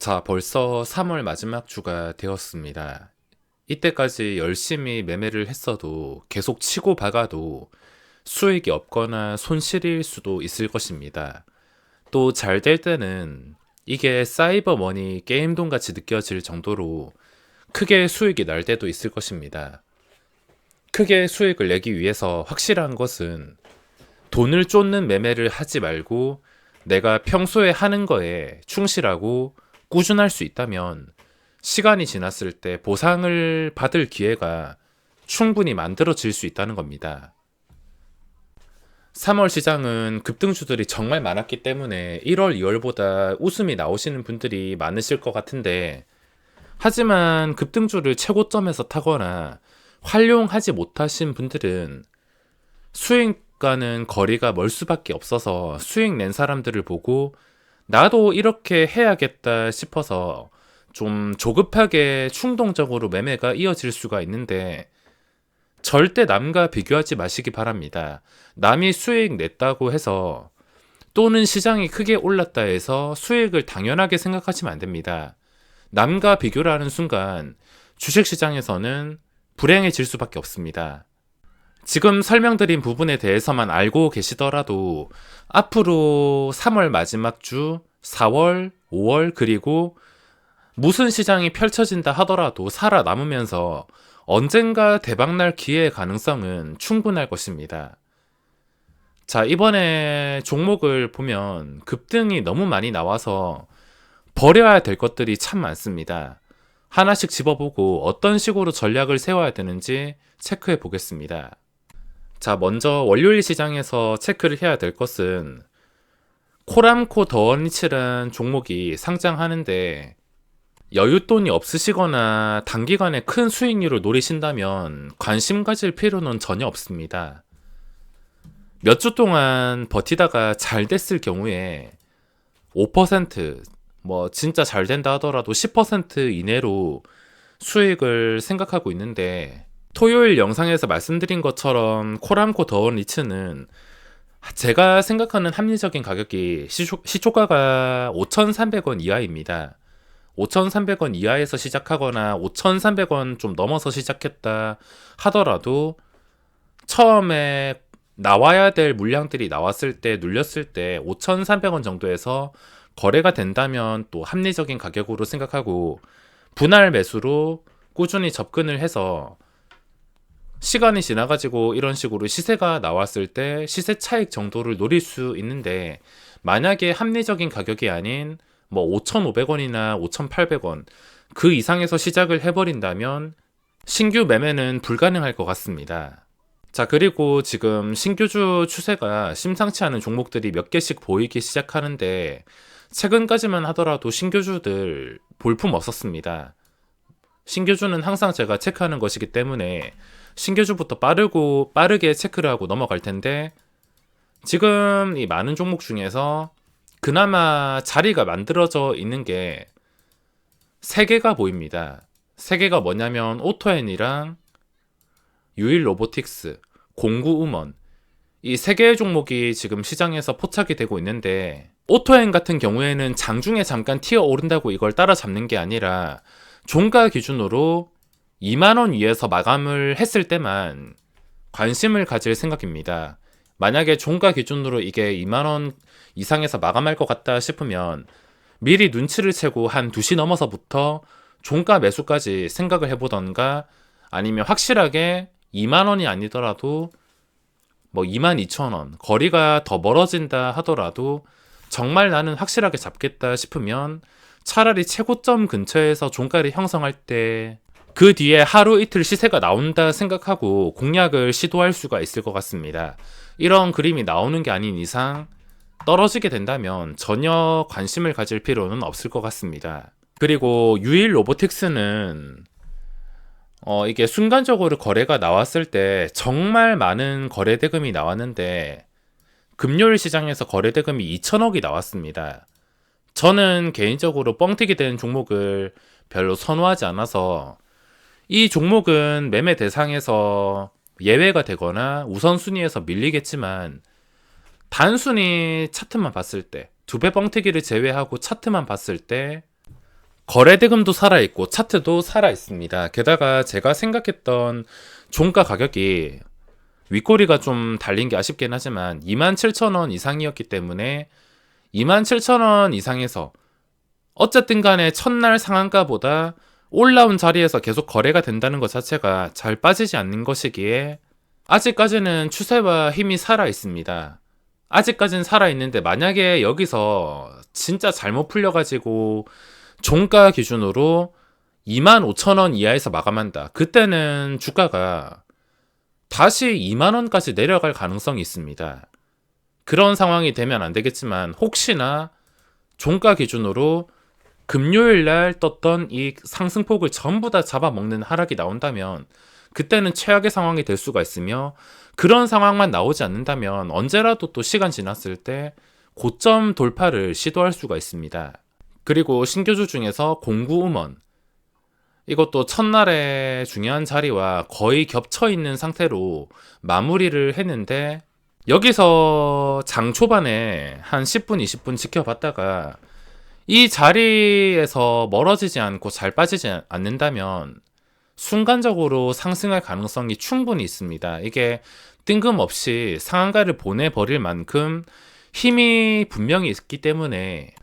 자, 벌써 3월 마지막 주가 되었습니다. 이때까지 열심히 매매를 했어도 계속 치고 박아도 수익이 없거나 손실일 수도 있을 것입니다. 또 잘 될 때는 이게 사이버 머니 게임돈 같이 느껴질 정도로 크게 수익이 날 때도 있을 것입니다. 크게 수익을 내기 위해서 확실한 것은 돈을 쫓는 매매를 하지 말고 내가 평소에 하는 거에 충실하고 꾸준할 수 있다면 시간이 지났을 때 보상을 받을 기회가 충분히 만들어질 수 있다는 겁니다. 3월 시장은 급등주들이 정말 많았기 때문에 1월, 2월보다 웃음이 나오시는 분들이 많으실 것 같은데, 하지만 급등주를 최고점에서 타거나 활용하지 못하신 분들은 수익과는 거리가 멀 수밖에 없어서 수익 낸 사람들을 보고 나도 이렇게 해야겠다 싶어서 좀 조급하게 충동적으로 매매가 이어질 수가 있는데, 절대 남과 비교하지 마시기 바랍니다. 남이 수익 냈다고 해서 또는 시장이 크게 올랐다 해서 수익을 당연하게 생각하시면 안 됩니다. 남과 비교를 하는 순간 주식시장에서는 불행해질 수밖에 없습니다. 지금 설명드린 부분에 대해서만 알고 계시더라도 앞으로 3월 마지막 주, 4월, 5월 그리고 무슨 시장이 펼쳐진다 하더라도 살아남으면서 언젠가 대박날 기회의 가능성은 충분할 것입니다. 자, 이번에 종목을 보면 급등이 너무 많이 나와서 버려야 될 것들이 참 많습니다. 하나씩 집어보고 어떤 식으로 전략을 세워야 되는지 체크해 보겠습니다. 자, 먼저 월요일 시장에서 체크를 해야 될 것은 코람코 더원리츠란 종목이 상장하는데 여윳돈이 없으시거나 단기간에 큰 수익률을 노리신다면 관심 가질 필요는 전혀 없습니다. 몇 주 동안 버티다가 잘 됐을 경우에 5%, 진짜 잘 된다 하더라도 10% 이내로 수익을 생각하고 있는데, 토요일 영상에서 말씀드린 것처럼 코람코 더원리츠는 제가 생각하는 합리적인 가격이 시초가가 5,300원 이하입니다. 5,300원 이하에서 시작하거나 5,300원 좀 넘어서 시작했다 하더라도 처음에 나와야 될 물량들이 나왔을 때 눌렸을 때 5,300원 정도에서 거래가 된다면 또 합리적인 가격으로 생각하고 분할 매수로 꾸준히 접근을 해서 시간이 지나가지고 이런 식으로 시세가 나왔을 때 시세 차익 정도를 노릴 수 있는데, 만약에 합리적인 가격이 아닌 5,500원이나 5,800원 그 이상에서 시작을 해버린다면 신규 매매는 불가능할 것 같습니다. 자, 그리고 지금 신규주 추세가 심상치 않은 종목들이 몇 개씩 보이기 시작하는데, 최근까지만 하더라도 신규주들 볼품 없었습니다. 신규주는 항상 제가 체크하는 것이기 때문에 신규주부터 빠르게 체크를 하고 넘어갈 텐데, 지금 이 많은 종목 중에서 그나마 자리가 만들어져 있는 게 3개가 보입니다. 3개가 뭐냐면 오토앤이랑 유일로보틱스, 공구음원, 이 3개의 종목이 지금 시장에서 포착이 되고 있는데, 오토앤 같은 경우에는 장중에 잠깐 튀어 오른다고 이걸 따라잡는 게 아니라 종가 기준으로 2만원 위에서 마감을 했을 때만 관심을 가질 생각입니다. 만약에 종가 기준으로 이게 2만원 이상에서 마감할 것 같다 싶으면 미리 눈치를 채고 한 2시 넘어서부터 종가 매수까지 생각을 해보던가, 아니면 확실하게 2만원이 아니더라도 22,000원 거리가 더 멀어진다 하더라도 정말 나는 확실하게 잡겠다 싶으면 차라리 최고점 근처에서 종가를 형성할 때 그 뒤에 하루 이틀 시세가 나온다 생각하고 공략을 시도할 수가 있을 것 같습니다. 이런 그림이 나오는 게 아닌 이상 떨어지게 된다면 전혀 관심을 가질 필요는 없을 것 같습니다. 그리고 유일 로보틱스는 이게 순간적으로 거래가 나왔을 때 정말 많은 거래 대금이 나왔는데, 금요일 시장에서 거래 대금이 2천억이 나왔습니다. 저는 개인적으로 뻥튀기 된 종목을 별로 선호하지 않아서 이 종목은 매매 대상에서 예외가 되거나 우선순위에서 밀리겠지만, 단순히 차트만 봤을 때, 2배 뻥튀기를 제외하고 차트만 봤을 때 거래 대금도 살아있고 차트도 살아있습니다. 게다가 제가 생각했던 종가 가격이 윗꼬리가 좀 달린 게 아쉽긴 하지만 27,000원 이상이었기 때문에 27,000원 이상에서 어쨌든 간에 첫날 상한가보다 올라온 자리에서 계속 거래가 된다는 것 자체가 잘 빠지지 않는 것이기에 아직까지는 추세와 힘이 살아 있습니다. 아직까지는 살아 있는데 만약에 여기서 진짜 잘못 풀려가지고 종가 기준으로 25,000원 이하에서 마감한다. 그때는 주가가 다시 2만원까지 내려갈 가능성이 있습니다. 그런 상황이 되면 안 되겠지만 혹시나 종가 기준으로 금요일 날 떴던 이 상승폭을 전부 다 잡아먹는 하락이 나온다면 그때는 최악의 상황이 될 수가 있으며, 그런 상황만 나오지 않는다면 언제라도 또 시간 지났을 때 고점 돌파를 시도할 수가 있습니다. 그리고 신규주 중에서 공구음원, 이것도 첫날의 중요한 자리와 거의 겹쳐 있는 상태로 마무리를 했는데, 여기서 장 초반에 한 10분, 20분 지켜봤다가 이 자리에서 멀어지지 않고 잘 빠지지 않는다면 순간적으로 상승할 가능성이 충분히 있습니다. 이게 뜬금없이 상한가를 보내버릴 만큼 힘이 분명히 있기 때문에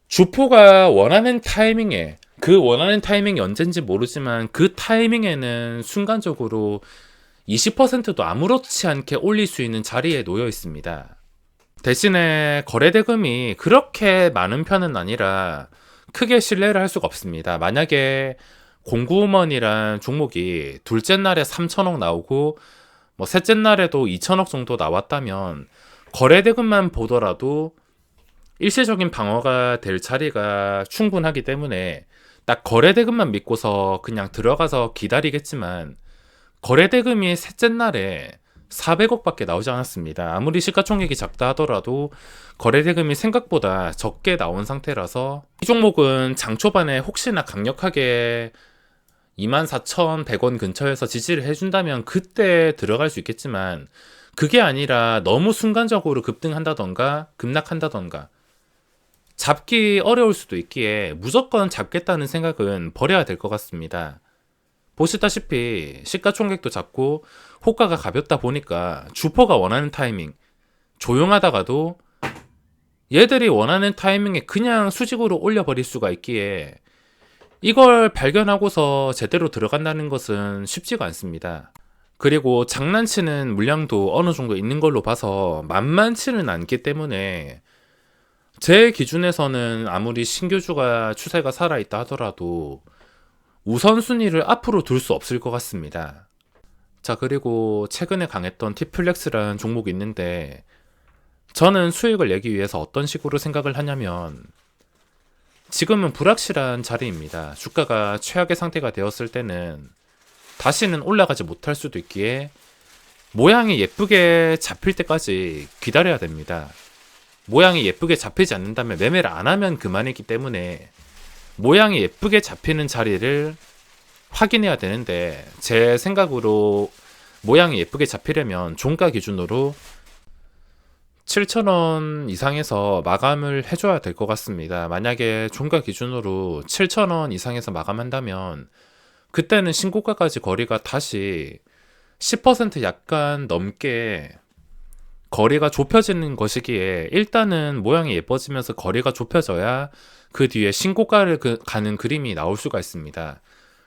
주포가 원하는 타이밍에, 그 원하는 타이밍이 언젠지 모르지만 그 타이밍에는 순간적으로 20%도 아무렇지 않게 올릴 수 있는 자리에 놓여 있습니다. 대신에 거래대금이 그렇게 많은 편은 아니라 크게 신뢰를 할 수가 없습니다. 만약에 공구음원이란 종목이 둘째 날에 3천억 나오고 뭐 셋째 날에도 2천억 정도 나왔다면 거래대금만 보더라도 일시적인 방어가 될 자리가 충분하기 때문에 딱 거래대금만 믿고서 그냥 들어가서 기다리겠지만, 거래대금이 셋째 날에 400억밖에 나오지 않았습니다. 아무리 시가총액이 작다 하더라도 거래대금이 생각보다 적게 나온 상태라서 이 종목은 장 초반에 혹시나 강력하게 24,100원 근처에서 지지를 해준다면 그때 들어갈 수 있겠지만, 그게 아니라 너무 순간적으로 급등한다던가 급락한다던가 잡기 어려울 수도 있기에 무조건 잡겠다는 생각은 버려야 될 것 같습니다. 보시다시피 시가총액도 작고 호가가 가볍다 보니까 주포가 원하는 타이밍, 조용하다가도 얘들이 원하는 타이밍에 그냥 수직으로 올려버릴 수가 있기에 이걸 발견하고서 제대로 들어간다는 것은 쉽지가 않습니다. 그리고 장난치는 물량도 어느 정도 있는 걸로 봐서 만만치는 않기 때문에 제 기준에서는 아무리 신규주가 추세가 살아있다 하더라도 우선순위를 앞으로 둘 수 없을 것 같습니다. 자, 그리고 최근에 강했던 티플렉스라는 종목이 있는데, 저는 수익을 내기 위해서 어떤 식으로 생각을 하냐면, 지금은 불확실한 자리입니다. 주가가 최악의 상태가 되었을 때는 다시는 올라가지 못할 수도 있기에 모양이 예쁘게 잡힐 때까지 기다려야 됩니다. 모양이 예쁘게 잡히지 않는다면 매매를 안 하면 그만이기 때문에 모양이 예쁘게 잡히는 자리를 확인해야 되는데, 제 생각으로 모양이 예쁘게 잡히려면 종가 기준으로 7,000원 이상에서 마감을 해줘야 될 것 같습니다. 만약에 종가 기준으로 7,000원 이상에서 마감한다면 그때는 신고가까지 거리가 다시 10% 약간 넘게 거리가 좁혀지는 것이기에 일단은 모양이 예뻐지면서 거리가 좁혀져야 그 뒤에 신고가를 가는 그림이 나올 수가 있습니다.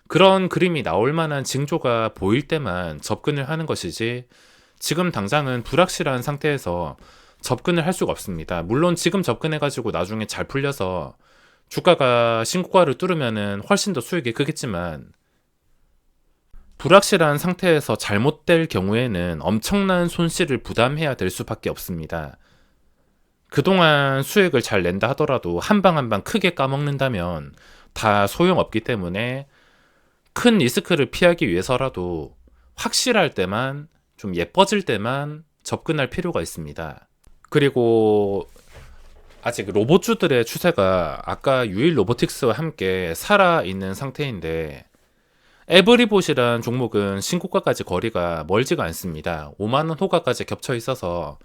그런 그림이 나올 만한 징조가 보일 때만 접근을 하는 것이지, 지금 당장은 불확실한 상태에서 접근을 할 수가 없습니다. 물론 지금 접근해가지고 나중에 잘 풀려서 주가가 신고가를 뚫으면은 훨씬 더 수익이 크겠지만, 불확실한 상태에서 잘못될 경우에는 엄청난 손실을 부담해야 될 수밖에 없습니다. 그동안 수익을 잘 낸다 하더라도 한 방 한 방 크게 까먹는다면 다 소용없기 때문에 큰 리스크를 피하기 위해서라도 확실할 때만, 좀 예뻐질 때만 접근할 필요가 있습니다. 그리고 아직 로봇주들의 추세가 아까 유일 로보틱스와 함께 살아있는 상태인데, 에브리봇이란 종목은 신고가까지 거리가 멀지가 않습니다. 5만원 호가까지 겹쳐 있어서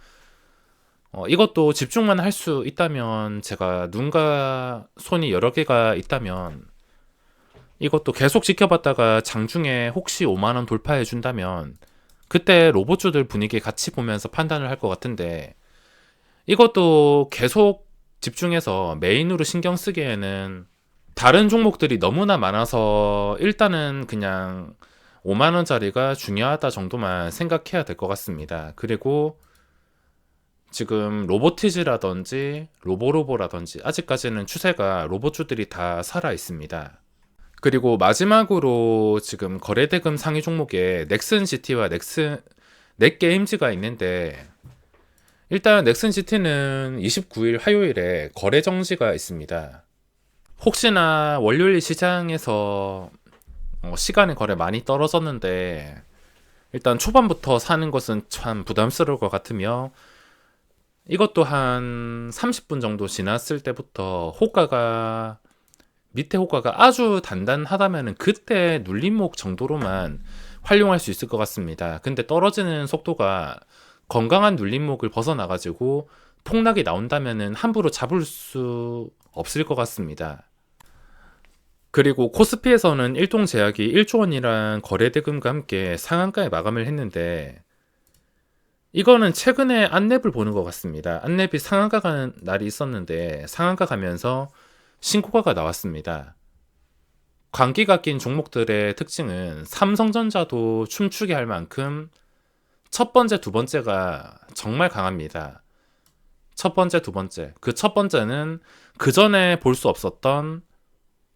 이것도 집중만 할 수 있다면, 제가 눈과 손이 여러 개가 있다면 이것도 계속 지켜봤다가 장중에 혹시 5만 원 돌파해 준다면 그때 로봇주들 분위기 같이 보면서 판단을 할 것 같은데, 이것도 계속 집중해서 메인으로 신경 쓰기에는 다른 종목들이 너무나 많아서 일단은 그냥 5만 원짜리가 중요하다 정도만 생각해야 될 것 같습니다. 그리고 지금 로보티즈라든지 로보로보라든지 아직까지는 추세가 로봇주들이 다 살아 있습니다. 그리고 마지막으로 지금 거래대금 상위 종목에 넥슨시티와 넥게임즈가 있는데, 일단 넥슨시티는 29일 화요일에 거래 정지가 있습니다. 혹시나 월요일 시장에서 시간에 거래 많이 떨어졌는데 일단 초반부터 사는 것은 참 부담스러울 것 같으며, 이것도 한 30분 정도 지났을 때부터 밑에 호가가 아주 단단하다면 그때 눌림목 정도로만 활용할 수 있을 것 같습니다. 근데 떨어지는 속도가 건강한 눌림목을 벗어나가지고 폭락이 나온다면 함부로 잡을 수 없을 것 같습니다. 그리고 코스피에서는 일동제약이 1조 원이란 거래대금과 함께 상한가에 마감을 했는데, 이거는 최근에 안랩을 보는 것 같습니다. 안랩이 상한가 가는 날이 있었는데 상한가 가면서 신고가가 나왔습니다. 광기가 낀 종목들의 특징은 삼성전자도 춤추게 할 만큼 첫 번째, 두 번째가 정말 강합니다. 첫 번째, 두 번째. 그 첫 번째는 그 전에 볼 수 없었던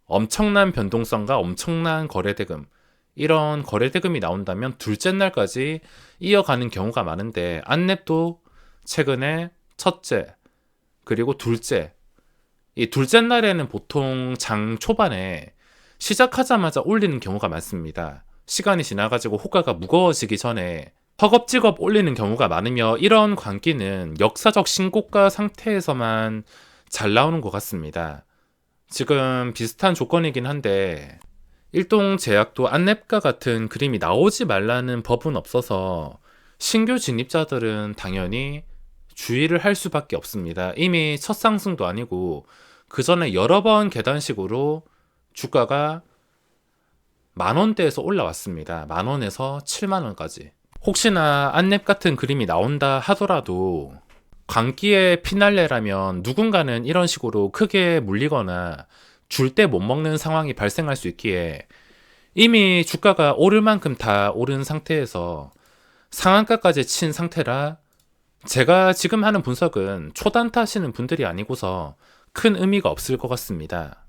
엄청난 변동성과 엄청난 거래대금. 이런 거래대금이 나온다면 둘째 날까지 이어가는 경우가 많은데, 안랩도 최근에 첫째, 그리고 둘째. 이 둘째 날에는 보통 장 초반에 시작하자마자 올리는 경우가 많습니다. 시간이 지나가지고 호가가 무거워지기 전에 허겁지겁 올리는 경우가 많으며, 이런 광기는 역사적 신고가 상태에서만 잘 나오는 것 같습니다. 지금 비슷한 조건이긴 한데 일동제약도 안랩과 같은 그림이 나오지 말라는 법은 없어서 신규 진입자들은 당연히 주의를 할 수밖에 없습니다. 이미 첫 상승도 아니고 그 전에 여러 번 계단식으로 주가가 만원대에서 올라왔습니다. 만원에서 7만원까지. 혹시나 안랩 같은 그림이 나온다 하더라도 광기의 피날레라면 누군가는 이런 식으로 크게 물리거나 줄 때 못 먹는 상황이 발생할 수 있기에, 이미 주가가 오를 만큼 다 오른 상태에서 상한가까지 친 상태라 제가 지금 하는 분석은 초단타 하시는 분들이 아니고서 큰 의미가 없을 것 같습니다.